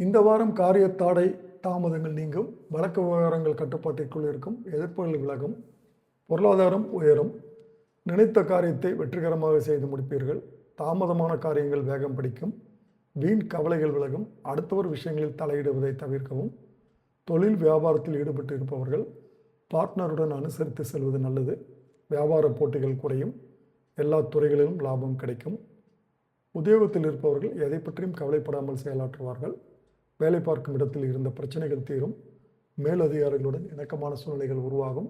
இந்த வாரம் காரிய தடை தாமதங்கள் நீங்கும். வழக்கு விவகாரங்கள் கட்டுப்பாட்டிற்குள் இருக்கும். எதிர்ப்புகள் விலகும். பொருளாதாரம் உயரும். நினைத்த காரியத்தை வெற்றிகரமாக செய்து முடிப்பீர்கள். தாமதமான காரியங்கள் வேகம் பிடிக்கும். வீண் கவலைகள் விலகும். அடுத்தவர் விஷயங்களில் தலையிடுவதை தவிர்க்கவும். தொழில் வியாபாரத்தில் ஈடுபட்டு இருப்பவர்கள் பார்ட்னருடன் அனுசரித்து செல்வது நல்லது. வியாபார போட்டிகள் குறையும். எல்லா துறைகளிலும் லாபம் கிடைக்கும். உத்தியோகத்தில் இருப்பவர்கள் எதை பற்றியும் கவலைப்படாமல் செயலாற்றுவார்கள். வேலை பார்க்கும் இடத்தில் இருந்த பிரச்சனைகள் தீரும். மேலதிகாரிகளுடன் இணக்கமான சூழ்நிலைகள் உருவாகும்.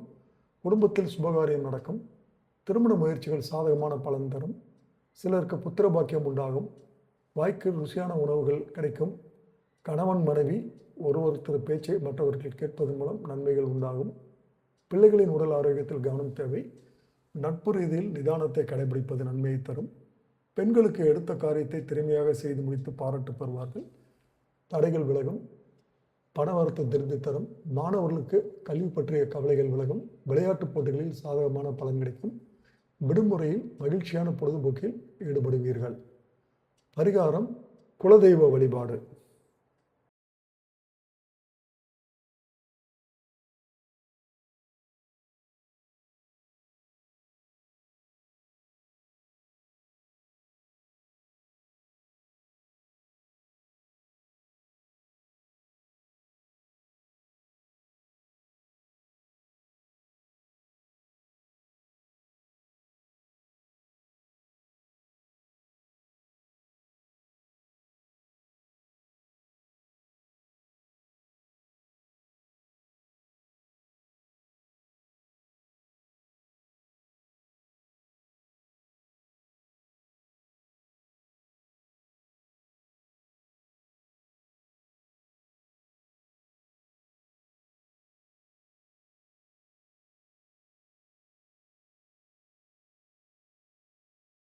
குடும்பத்தில் சுபகாரியம் நடக்கும். திருமண முயற்சிகள் சாதகமான பலன் தரும். சிலருக்கு புத்திர பாக்கியம் உண்டாகும். வாய்க்கு ருசியான உணவுகள் கிடைக்கும். கணவன் மனைவி ஒருத்தர் பேச்சை மற்றவர்கள் கேட்பதன் மூலம் நன்மைகள் உண்டாகும். பிள்ளைகளின் உடல் ஆரோக்கியத்தில் கவனம் தேவை. நட்பு ரீதியில் நிதானத்தை கடைபிடிப்பது நன்மையை தரும். பெண்களுக்கு எடுத்த காரியத்தை திறமையாக செய்து முடித்து பாராட்டு பெறுவார்கள். தடைகள் விலகும். பணவரத்து திருப்தி தரும். மாணவர்களுக்கு கல்வி பற்றிய கவலைகள் விலகும். விளையாட்டுப் போட்டிகளில் சாதகமான பலன் கிடைக்கும். விடுமுறையில் மகிழ்ச்சியான பொழுதுபோக்கில் ஈடுபடுவீர்கள். பரிகாரம்: குலதெய்வ வழிபாடு.